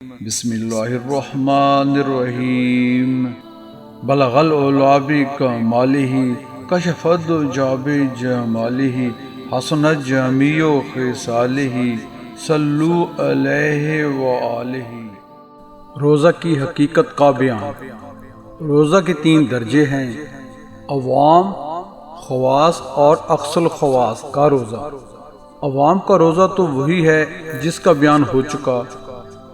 بسم اللہ الرحمن الرحیم بلغ العلا بکمالہ کشف الدجی بجمالہ حسنت جمیع خصالہ صلو علیہ وآلہ۔ روزہ کی حقیقت کا بیان۔ روزہ کے 3 درجے ہیں: عوام، خواص اور اقصى الخواص کا روزہ۔ عوام کا روزہ تو وہی ہے جس کا بیان ہو چکا،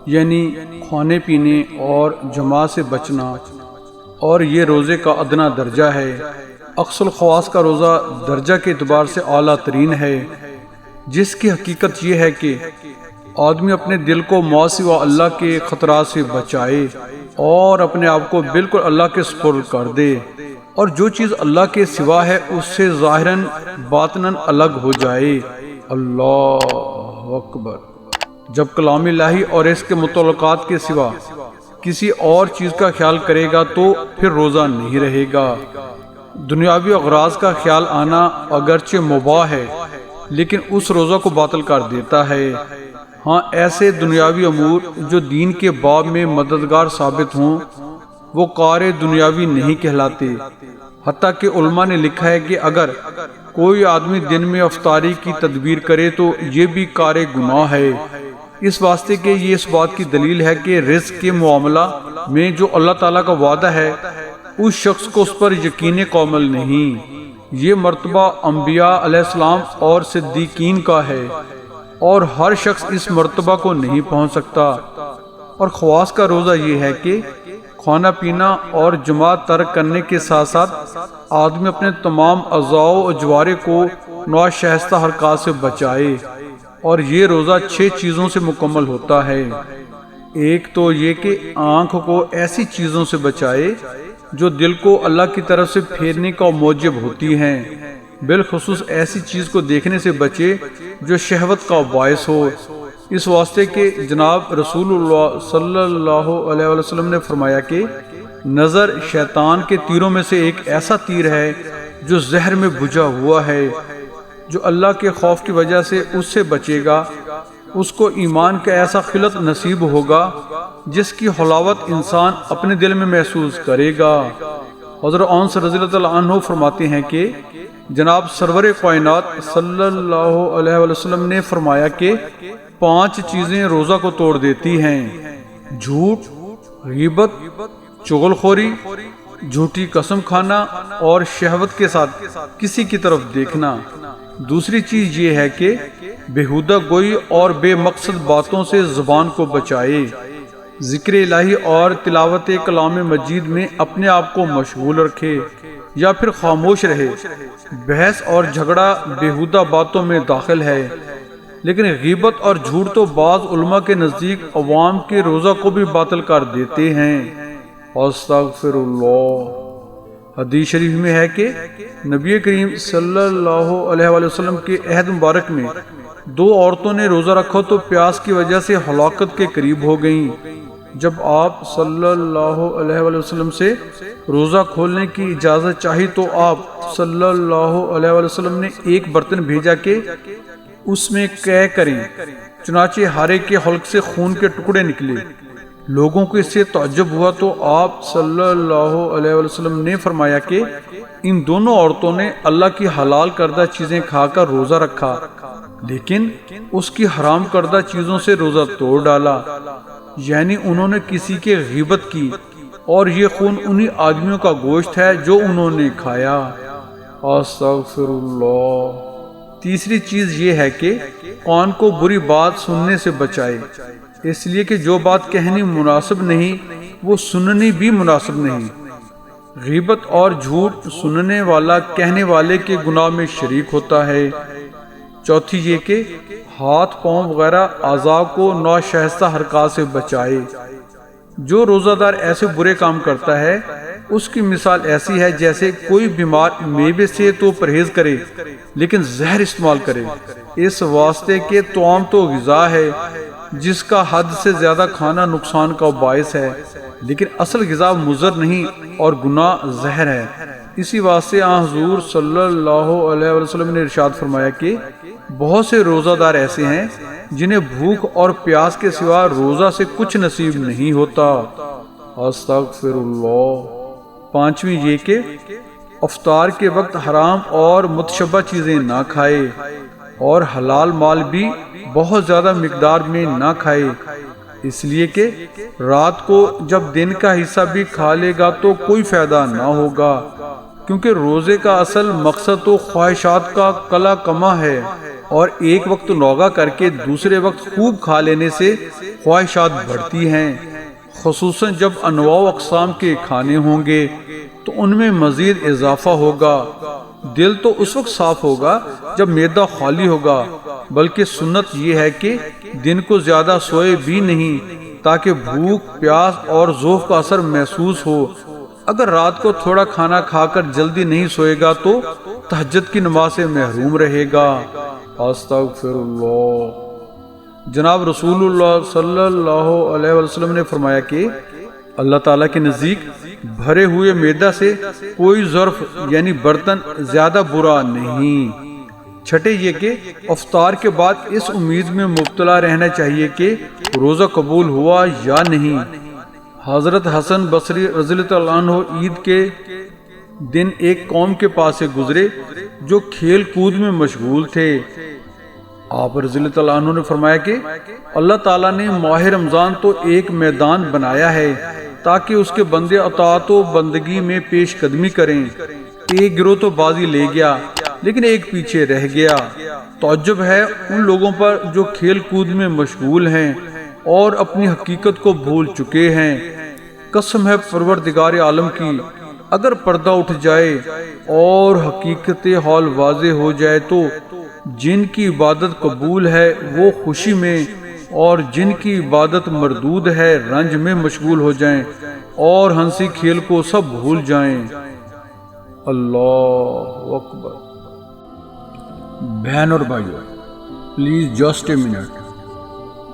یعنی کھانے پینے اور جماعت سے بچنا، اور یہ روزے کا ادنا درجہ ہے۔ اقصى الخواص کا روزہ درجہ کے اعتبار سے اعلیٰ ترین ہے، جس کی حقیقت یہ ہے کہ آدمی اپنے دل کو ما سوا اللہ کے خطرات سے بچائے اور اپنے آپ کو بالکل اللہ کے سپرد کر دے، اور جو چیز اللہ کے سوا ہے اس سے ظاہراً باطناً الگ ہو جائے۔ اللہ اکبر۔ جب کلام الہی اور اس کے متعلقات کے سوا کسی اور چیز کا خیال کرے گا تو پھر روزہ نہیں رہے گا۔ دنیاوی اغراض کا خیال آنا اگرچہ مباح ہے لیکن اس روزہ کو باطل کر دیتا ہے۔ ہاں، ایسے دنیاوی امور جو دین کے باب میں مددگار ثابت ہوں وہ کار دنیاوی نہیں کہلاتے۔ حتیٰ کہ علماء نے لکھا ہے کہ اگر کوئی آدمی دن میں افطاری کی تدبیر کرے تو یہ بھی کار گناہ ہے، اس واسطے کہ یہ اس بات کی دلیل ہے کہ رزق کے معاملہ میں جو اللہ تعالیٰ کا وعدہ ہے اس شخص کو اس پر یقین کامل نہیں۔ یہ مرتبہ انبیاء علیہ السلام اور صدیقین کا ہے اور ہر شخص اس مرتبہ کو نہیں پہنچ سکتا۔ اور خواص کا روزہ یہ ہے کہ کھانا پینا اور جماعت ترک کرنے کے ساتھ ساتھ آدمی اپنے تمام اعضاء و جوارے کو ناشائستہ حرکات سے بچائے، اور یہ روزہ 6 چیزوں سے مکمل ہوتا ہے۔ ایک تو یہ کہ آنکھ کو ایسی چیزوں سے بچائے جو دل کو اللہ کی طرف سے پھیرنے کا موجب ہوتی ہیں، بالخصوص ایسی چیز کو دیکھنے سے بچے جو شہوت کا باعث ہو، اس واسطے کہ جناب رسول اللہ صلی اللہ علیہ وسلم نے فرمایا کہ نظر شیطان کے تیروں میں سے ایک ایسا تیر ہے جو زہر میں بجھا ہوا ہے۔ جو اللہ کے خوف کی وجہ سے اس سے بچے گا اس کو ایمان کا ایسا خلط نصیب ہوگا جس کی حلاوت انسان اپنے دل میں محسوس کرے گا۔ حضرت انس رضی اللہ عنہ فرماتے ہیں کہ جناب سرور کائنات صلی اللہ علیہ وسلم نے فرمایا کہ 5 چیزیں روزہ کو توڑ دیتی ہیں: جھوٹ، غیبت، چغل خوری، جھوٹی قسم کھانا اور شہوت کے ساتھ کسی کی طرف دیکھنا۔ دوسری چیز یہ ہے کہ بیہودہ گوئی اور بے مقصد باتوں سے زبان کو بچائے، ذکر الہی اور تلاوت کلام مجید میں اپنے آپ کو مشغول رکھے یا پھر خاموش رہے۔ بحث اور جھگڑا بیہودہ باتوں میں داخل ہے، لیکن غیبت اور جھوٹ تو بعض علماء کے نزدیک عوام کے روزہ کو بھی باطل کر دیتے ہیں۔ استغفر اللہ۔ حدیث شریف میں ہے کہ نبی کریم صلی اللہ علیہ وسلم کے عہد مبارک میں 2 عورتوں نے روزہ رکھا تو پیاس کی وجہ سے ہلاکت کے قریب ہو گئیں۔ جب آپ صلی اللہ علیہ وسلم سے روزہ کھولنے کی اجازت چاہی تو آپ صلی اللہ علیہ وسلم نے ایک برتن بھیجا کہ اس میں قے کریں، چنانچہ ہر ایک کے حلق سے خون کے ٹکڑے نکلے۔ لوگوں کو اس سے تعجب ہوا تو آپ صلی اللہ علیہ وسلم نے فرمایا کہ ان دونوں عورتوں نے اللہ کی حلال کردہ چیزیں کھا کر روزہ رکھا لیکن اس کی حرام کردہ چیزوں سے روزہ توڑ ڈالا، یعنی انہوں نے کسی کی غیبت کی اور یہ خون انہی آدمیوں کا گوشت ہے جو انہوں نے کھایا۔ استغفر اللہ۔ تیسری چیز یہ ہے کہ کان کو بری بات سننے سے بچائے، اس لیے کہ جو بات کہنی مناسب نہیں وہ سننی بھی مناسب نہیں۔ غیبت اور جھوٹ سننے والا کہنے والے کے گناہ میں شریک ہوتا ہے۔ چوتھی یہ کہ ہاتھ پاؤں وغیرہ اعضاء کو ناشائستہ حرکات سے بچائے۔ جو روزہ دار ایسے برے کام کرتا ہے اس کی مثال ایسی ہے جیسے کوئی بیمار میوے سے تو پرہیز کرے لیکن زہر استعمال کرے، اس واسطے کہ طعام تو غذا ہے جس کا حد سے زیادہ کھانا نقصان کا باعث ہے، لیکن اصل غذا مضر نہیں اور گناہ زہر ہے۔ اسی واسطے حضور صلی اللہ علیہ وسلم نے ارشاد فرمایا کہ بہت سے روزہ دار ایسے ہیں جنہیں بھوک اور پیاس کے سوا روزہ سے کچھ نصیب نہیں ہوتا۔ استغفر اللہ۔ پانچویں یہ کہ افطار کے وقت حرام اور متشبہ چیزیں نہ کھائے اور حلال مال بھی بہت زیادہ مقدار میں نہ کھائے، اس لیے کہ رات کو جب دن کا حصہ بھی کھا لے گا تو کوئی فائدہ نہ ہوگا، کیونکہ روزے کا اصل مقصد تو خواہشات کا قلع کما ہے، اور ایک وقت نوگا کر کے دوسرے وقت خوب کھا لینے سے خواہشات بڑھتی ہیں، خصوصاً جب انواع و اقسام کے کھانے ہوں گے تو ان میں مزید اضافہ ہوگا۔ دل تو اس وقت صاف ہوگا جب معدہ خالی ہوگا، بلکہ سنت یہ ہے کہ دن کو زیادہ سوئے بھی نہیں تاکہ بھوک، پیاس اور ذوق کا اثر محسوس ہو۔ اگر رات کو تھوڑا کھانا کھا کر جلدی نہیں سوئے گا تو تہجد کی نماز سے محروم رہے گا۔ استغفر اللہ۔ جناب رسول اللہ صلی اللہ علیہ وسلم نے فرمایا کہ اللہ تعالیٰ کے نزدیک بھرے ہوئے معدہ سے کوئی ظرف یعنی برتن زیادہ برا نہیں۔ چھٹے یہ کہ افطار کے بعد اس امید میں مبتلا رہنا چاہیے کہ روزہ قبول ہوا یا نہیں۔ حضرت حسن بصری رضی اللہ عنہ عید کے دن ایک قوم کے پاس سے گزرے جو کھیل کود میں مشغول تھے۔ آپ رضی اللہ عنہ نے فرمایا کہ اللہ تعالیٰ نے ماہ رمضان تو ایک میدان بنایا ہے تاکہ اس کے بندے اطاعت و بندگی میں پیش قدمی کریں۔ ایک گروہ تو بازی لے گیا لیکن ایک پیچھے رہ گیا۔ تعجب ہے ان لوگوں پر جو کھیل کود میں مشغول ہیں اور اپنی حقیقت کو بھول چکے ہیں۔ قسم ہے پروردگار عالم کی، اگر پردہ اٹھ جائے اور حقیقت حال واضح ہو جائے تو جن کی عبادت قبول ہے وہ خوشی میں، اور جن کی عبادت مردود ہے رنج میں مشغول ہو جائیں اور ہنسی کھیل کو سب بھول جائیں۔ اللہ اکبر۔ بہن اور بھائیو، please just a minute,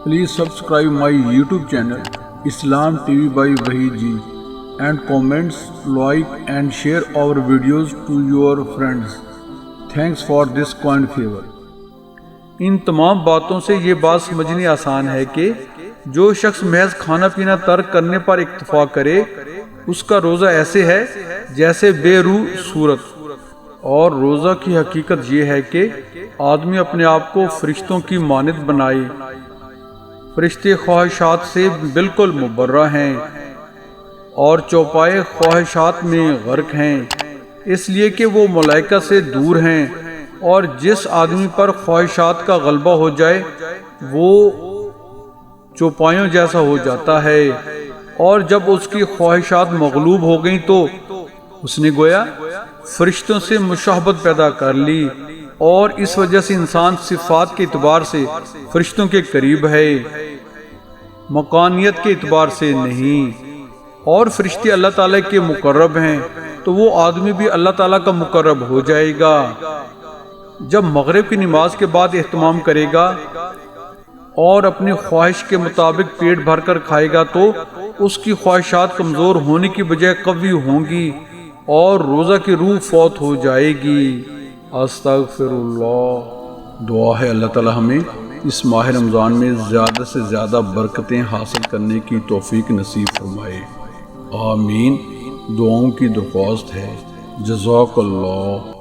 please subscribe my YouTube channel Islam TV by Waheed ji, and comments, like and share our videos to your friends. Thanks for this kind favor. ان تمام باتوں سے یہ بات سمجھنی آسان ہے کہ جو شخص محض کھانا پینا ترک کرنے پر اکتفا کرے اس کا روزہ ایسے ہے جیسے بے روح صورت، اور روزہ کی حقیقت یہ ہے کہ آدمی اپنے آپ کو فرشتوں کی مانند بنائے۔ فرشتے خواہشات سے بالکل مبرہ ہیں اور چوپائے خواہشات میں غرق ہیں، اس لیے کہ وہ ملائکہ سے دور ہیں، اور جس آدمی پر خواہشات کا غلبہ ہو جائے وہ چوپایوں جیسا ہو جاتا ہے، اور جب اس کی خواہشات مغلوب ہو گئیں تو اس نے گویا فرشتوں سے مشابہت پیدا کر لی، اور اس وجہ سے انسان صفات کے اعتبار سے فرشتوں کے قریب ہے، مکانیت کے اعتبار سے نہیں۔ اور فرشتے اللہ تعالیٰ کے مقرب ہیں تو وہ آدمی بھی اللہ تعالیٰ کا مقرب ہو جائے گا۔ جب مغرب کی نماز کے بعد اہتمام کرے گا اور اپنی خواہش کے مطابق پیٹ بھر کر کھائے گا تو اس کی خواہشات کمزور ہونے کی بجائے قوی ہوں گی اور روزہ کی روح فوت ہو جائے گی۔ استغفر اللہ۔ دعا ہے اللہ تعالیٰ ہمیں اس ماہ رمضان میں زیادہ سے زیادہ برکتیں حاصل کرنے کی توفیق نصیب فرمائے، آمین۔ دعاؤں کی درخواست ہے۔ جزاک اللہ۔